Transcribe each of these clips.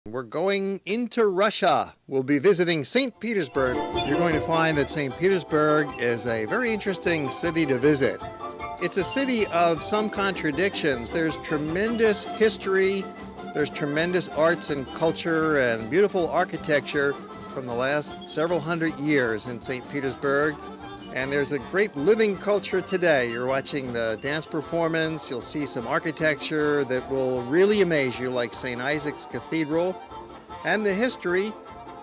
We're going into Russia. We'll be visiting St. Petersburg. You're going to find that St. Petersburg is a very interesting city to visit. It's a city of some contradictions. There's tremendous history, there's tremendous arts and culture and beautiful architecture from the last several hundred years in St. Petersburg. And there's a great living culture today. You're watching the dance performance, you'll see some architecture that will really amaze you, like St. Isaac's Cathedral. And the history,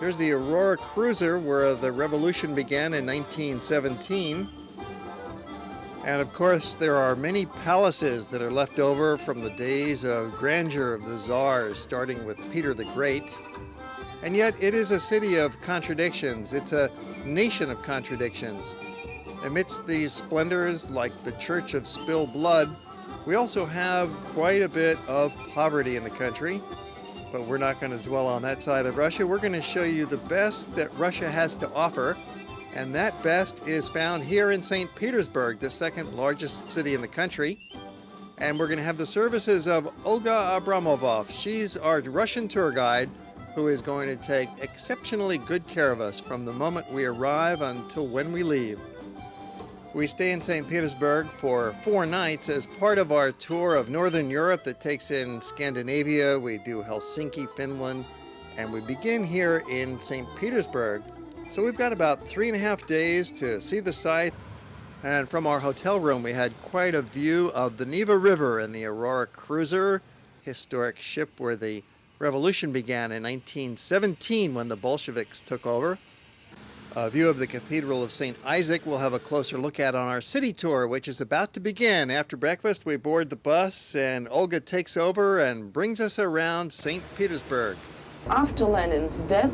there's the Aurora cruiser where the revolution began in 1917. And of course, there are many palaces that are left over from the days of grandeur of the czars, starting with Peter the Great. And yet it is a city of contradictions. It's a nation of contradictions. Amidst these splendors, like the Church of Spilled Blood, we also have quite a bit of poverty in the country. But we're not going to dwell on that side of Russia. We're going to show you the best that Russia has to offer. And that best is found here in St. Petersburg, the second largest city in the country. And we're going to have the services of Olga Abramova. She's our Russian tour guide, who is going to take exceptionally good care of us from the moment we arrive until when we leave. We stay in St. Petersburg for 4 nights as part of our tour of Northern Europe that takes in Scandinavia. We do Helsinki, Finland, and we begin here in St. Petersburg. So we've got about 3.5 days to see the site. And from our hotel room, we had quite a view of the Neva River and the Aurora cruiser, historic ship where the revolution began in 1917 when the Bolsheviks took over. A view of the Cathedral of St. Isaac we'll have a closer look at on our city tour, which is about to begin. After breakfast, we board the bus and Olga takes over and brings us around St. Petersburg. After Lenin's death,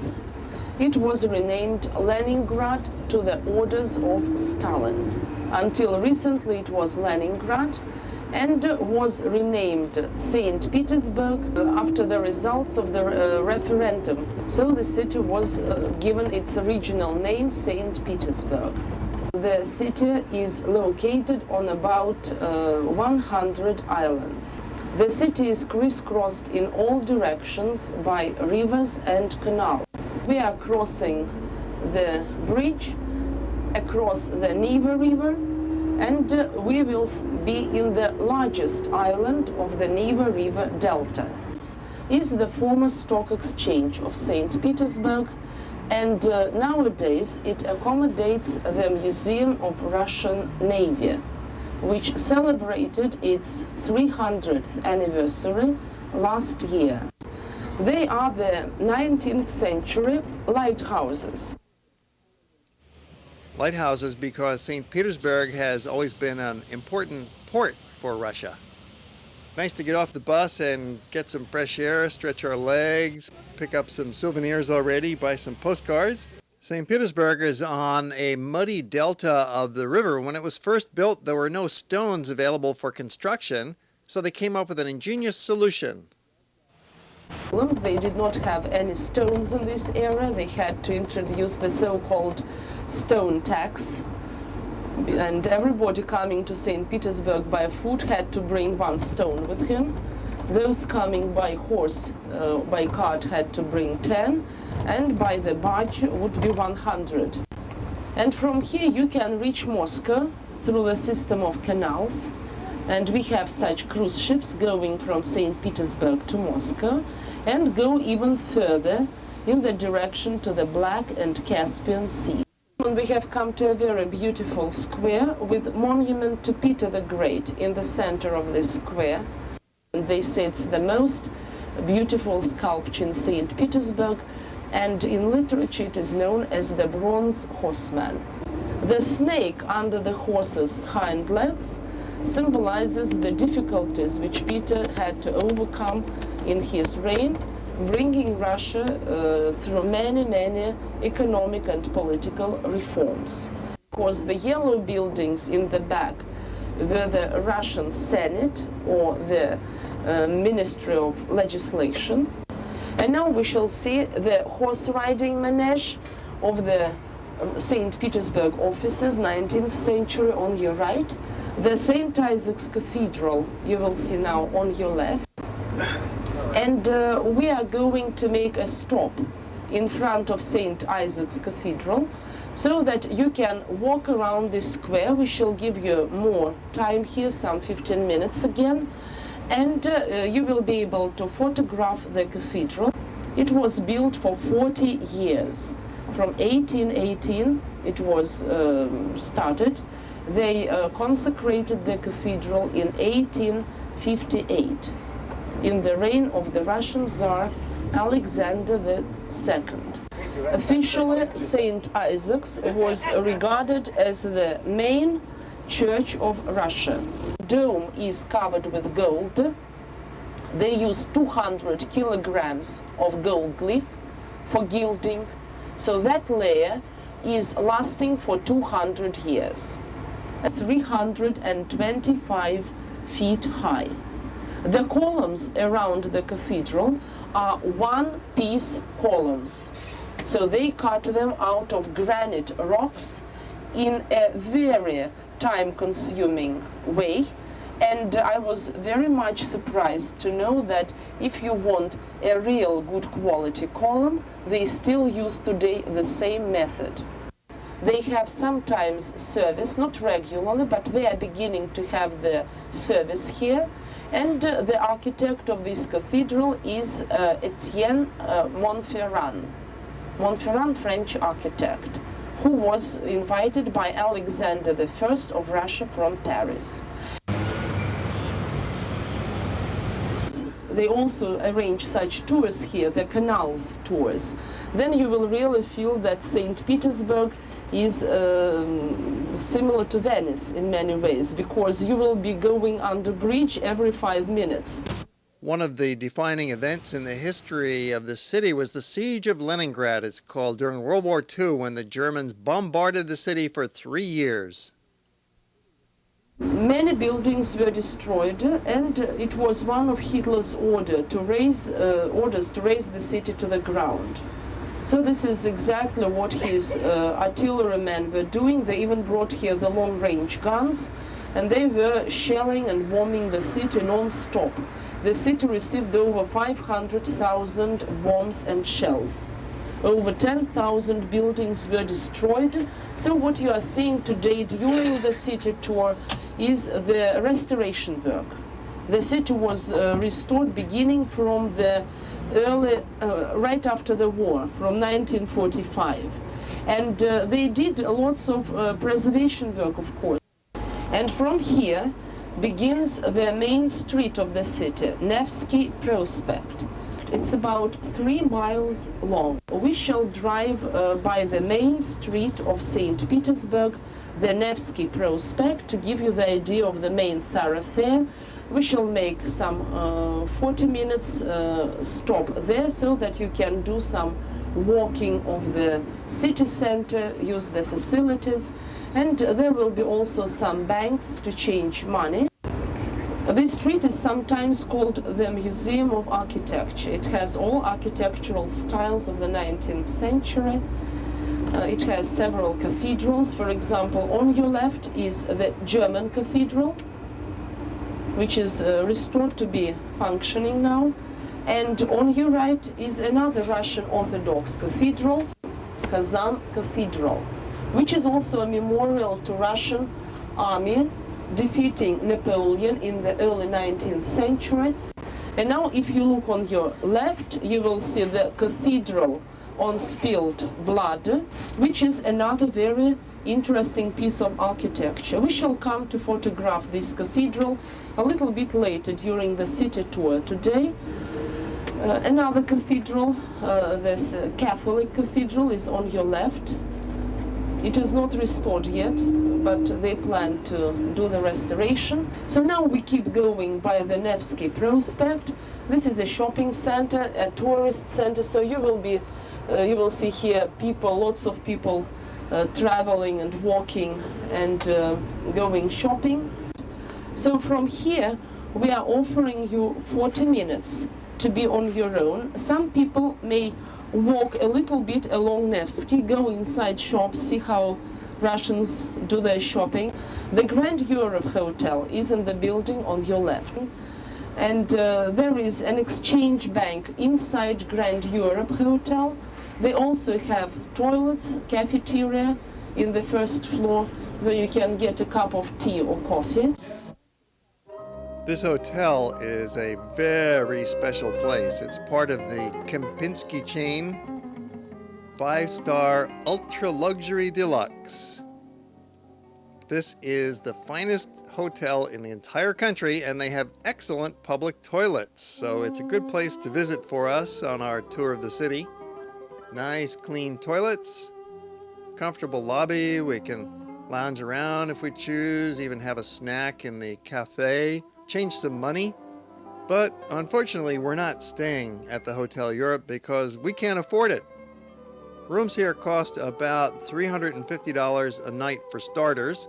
it was renamed Leningrad to the orders of Stalin. Until recently it was Leningrad, and was renamed St. Petersburg after the results of the referendum. So the city was given its original name, St. Petersburg. The city is located on about 100 islands. The city is crisscrossed in all directions by rivers and canals. We are crossing the bridge across the Neva River, and we will be in the largest island of the Neva River Delta. This is the former stock exchange of St. Petersburg, and nowadays it accommodates the Museum of Russian Navy, which celebrated its 300th anniversary last year. They are the 19th century lighthouses. Lighthouses because St. Petersburg has always been an important port for Russia. Nice to get off the bus and get some fresh air, stretch our legs, pick up some souvenirs already, buy some postcards. St. Petersburg is on a muddy delta of the river. When it was first built, there were no stones available for construction, so they came up with an ingenious solution. They did not have any stones in this area. They had to introduce the so-called stone tax, and everybody coming to St. Petersburg by foot had to bring 1 stone with him. Those coming by horse, by cart, had to bring 10, and by the barge would be 100. And from here you can reach Moscow through the system of canals, and we have such cruise ships going from St. Petersburg to Moscow and go even further in the direction to the Black and Caspian Sea. And we have come to a very beautiful square with monument to Peter the Great in the center of this square. And they say it's the most beautiful sculpture in St. Petersburg, and in literature it is known as the Bronze Horseman. The snake under the horse's hind legs symbolizes the difficulties which Peter had to overcome in his reign, bringing Russia through many economic and political reforms. Of course, the yellow buildings in the back were the Russian Senate or the Ministry of Legislation. And now we shall see the horse riding manege of the St. Petersburg offices, 19th century, on your right. The St. Isaac's Cathedral you will see now on your left. And we are going to make a stop in front of St. Isaac's Cathedral so that you can walk around this square. We shall give you more time here, some 15 minutes again, and you will be able to photograph the cathedral. It was built for 40 years. From 1818 it was started. They consecrated the cathedral in 1858 in the reign of the Russian Tsar Alexander II. Officially, St. Isaac's was regarded as the main church of Russia. The dome is covered with gold. They use 200 kilograms of gold leaf for gilding, so that layer is lasting for 200 years. 325 feet high. The columns around the cathedral are one-piece columns. So they cut them out of granite rocks in a very time-consuming way. And I was very much surprised to know that if you want a real good quality column, they still use today the same method. They have sometimes service, not regularly, but they are beginning to have the service here. And the architect of this cathedral is Etienne Montferrand, French architect, who was invited by Alexander I of Russia from Paris. They also arrange such tours here, the canals tours. Then you will really feel that St. Petersburg is similar to Venice in many ways, because you will be going under bridge every 5 minutes. One of the defining events in the history of the city was the Siege of Leningrad, it's called, during World War II, when the Germans bombarded the city for 3 years. Many buildings were destroyed, and it was one of Hitler's orders to raise the city to the ground. So this is exactly what his artillerymen were doing. They even brought here the long-range guns, and they were shelling and bombing the city non-stop. The city received over 500,000 bombs and shells. Over 10,000 buildings were destroyed. So what you are seeing today during the city tour is the restoration work. The city was restored beginning from the right after the war, from 1945. And they did lots of preservation work, of course. And from here begins the main street of the city, Nevsky Prospect. It's about 3 miles long. We shall drive by the main street of St. Petersburg, the Nevsky Prospect, to give you the idea of the main thoroughfare. We shall make some 40 minutes stop there so that you can do some walking of the city center, use the facilities, and there will be also some banks to change money. This street is sometimes called the Museum of Architecture. It has all architectural styles of the 19th century. It has several cathedrals. For example, on your left is the German cathedral, which is restored to be functioning now. And on your right is another Russian Orthodox cathedral, Kazan Cathedral, which is also a memorial to Russian army defeating Napoleon in the early 19th century. And now if you look on your left, you will see the Cathedral on Spilled Blood, which is another very interesting piece of architecture. We shall come to photograph this cathedral a little bit later during the city tour today. Another cathedral, this Catholic cathedral, is on your left. It is not restored yet, but they plan to do the restoration. So now we keep going by the Nevsky Prospect. This is a shopping center, a tourist center, so you will see here people, lots of people traveling and walking and going shopping. So from here we are offering you 40 minutes to be on your own. Some people may walk a little bit along Nevsky, go inside shops, see how Russians do their shopping. The Grand Europe Hotel is in the building on your left. And there is an exchange bank inside Grand Europe Hotel. They also have toilets, cafeteria in the first floor where you can get a cup of tea or coffee. This hotel is a very special place. It's part of the Kempinski chain, 5-star ultra luxury deluxe. This is the finest hotel in the entire country, and they have excellent public toilets. So it's a good place to visit for us on our tour of the city. Nice clean toilets, comfortable lobby. We can lounge around if we choose, even have a snack in the cafe, change some money. But unfortunately, we're not staying at the Hotel Europe because we can't afford it. Rooms here cost about $350 a night for starters,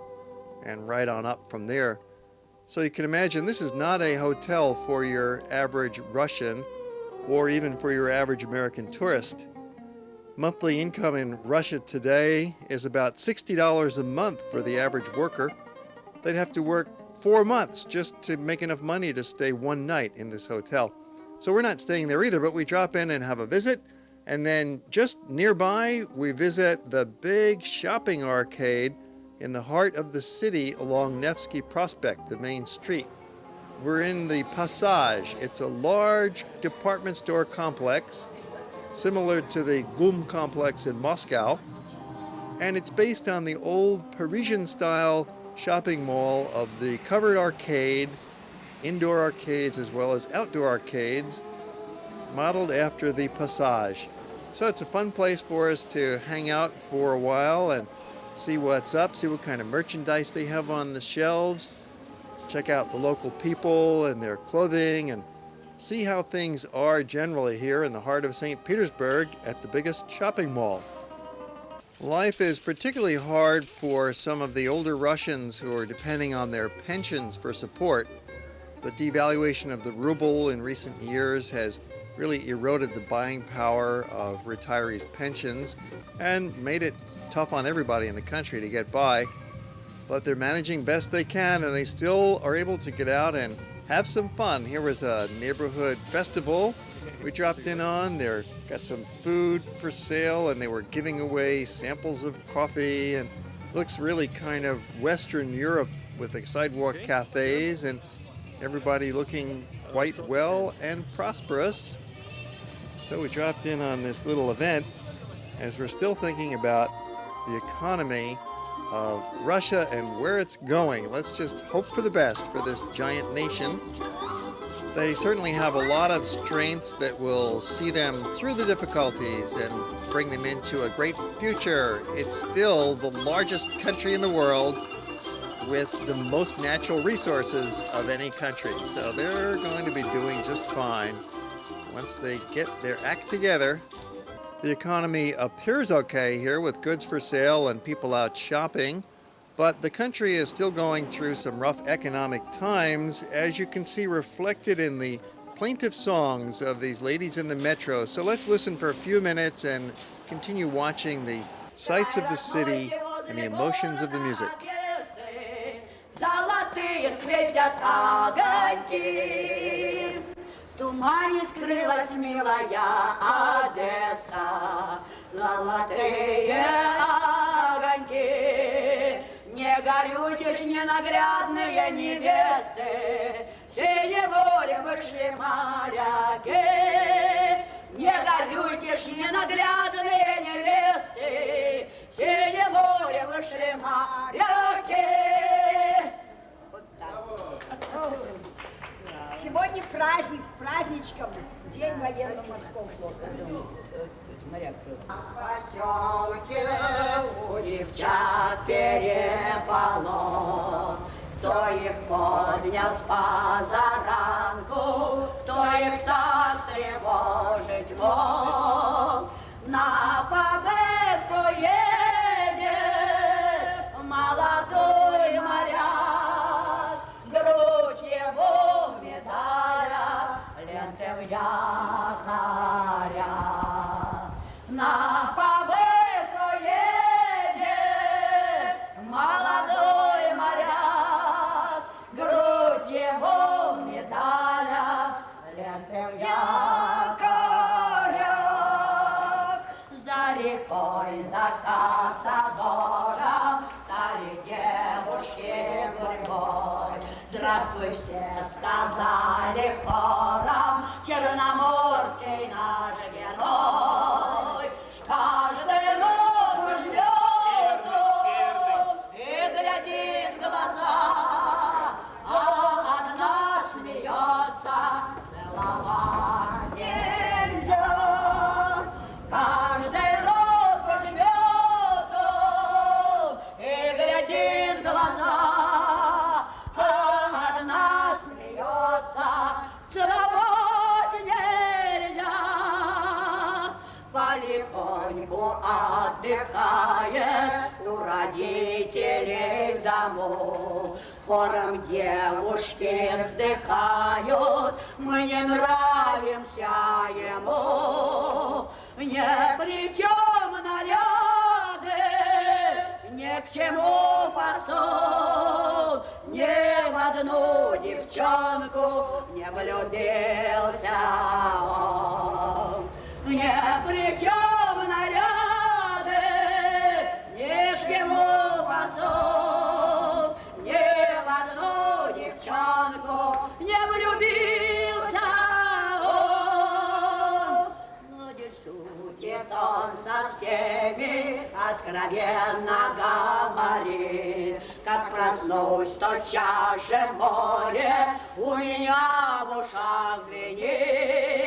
and right on up from there. So you can imagine this is not a hotel for your average Russian or even for your average American tourist. Monthly income in Russia today is about $60 a month for the average worker. They'd have to work 4 months just to make enough money to stay one night in this hotel. So we're not staying there either, but we drop in and have a visit. And then just nearby, we visit the big shopping arcade in the heart of the city along Nevsky Prospect, the main street. We're in the Passage. It's a large department store complex, similar to the GUM complex in Moscow. And it's based on the old Parisian-style shopping mall of the covered arcade, indoor arcades as well as outdoor arcades, modeled after the Passage. So it's a fun place for us to hang out for a while and see what's up, see what kind of merchandise they have on the shelves, check out the local people and their clothing, and see how things are generally here in the heart of St. Petersburg at the biggest shopping mall. Life is particularly hard for some of the older Russians who are depending on their pensions for support. The devaluation of the ruble in recent years has really eroded the buying power of retirees' pensions and made it tough on everybody in the country to get by. But they're managing best they can, and they still are able to get out and have some fun. Here was a neighborhood festival we dropped in on. They got some food for sale, and they were giving away samples of coffee, and looks really kind of Western Europe with the sidewalk cafes and everybody looking quite well and prosperous. So we dropped in on this little event as we're still thinking about the economy of Russia and where it's going. Let's just hope for the best for this giant nation. They certainly have a lot of strengths that will see them through the difficulties and bring them into a great future. It's still the largest country in the world with the most natural resources of any country. So they're going to be doing just fine once they get their act together. The economy appears okay here with goods for sale and people out shopping, but the country is still going through some rough economic times, as you can see reflected in the plaintive songs of these ladies in the metro. So let's listen for a few minutes and continue watching the sights of the city and the emotions of the music. В тумане скрылась милая Одесса, золотые огоньки, не горюешь, ненаглядные невесты, все неволе вышли моряки, не горюешь, ненаглядные невесты, все неволе вышли моряки. Вот так. Сегодня праздник, с праздничком, День военно-морского флота. В поселке у девчат переполох, кто их поднял с позаранку, кто их-то встревожить мог. На побывку едет молодой моряк, грудь его в медалях, ленты в якорях. На побывку едет молодой моряк, грудь его в медалях. Полипой за кассадором стали девушки гурьбой. Здравствуй, все сказали хором, черноморский наш герой. Каждый ногу жмет и глядит в глаза, а одна смеется, целовать нельзя. Каждый руку жмет и глядит в глаза, а одна смеется, целовать нельзя. Потихоньку отдыхает у родителей домов. Хором девушки вздыхают, мы не нравимся ему. Ни при чем наряды, ни к чему фасон, ни в одну девчонку не влюбился он. Ни при чем наряды, ни к чему фасон, ни в одну девчонку не влюбился он. Но не шутит он со всеми, откровенно говорит. Как проснусь, тотчас же море у меня в ушах звенит.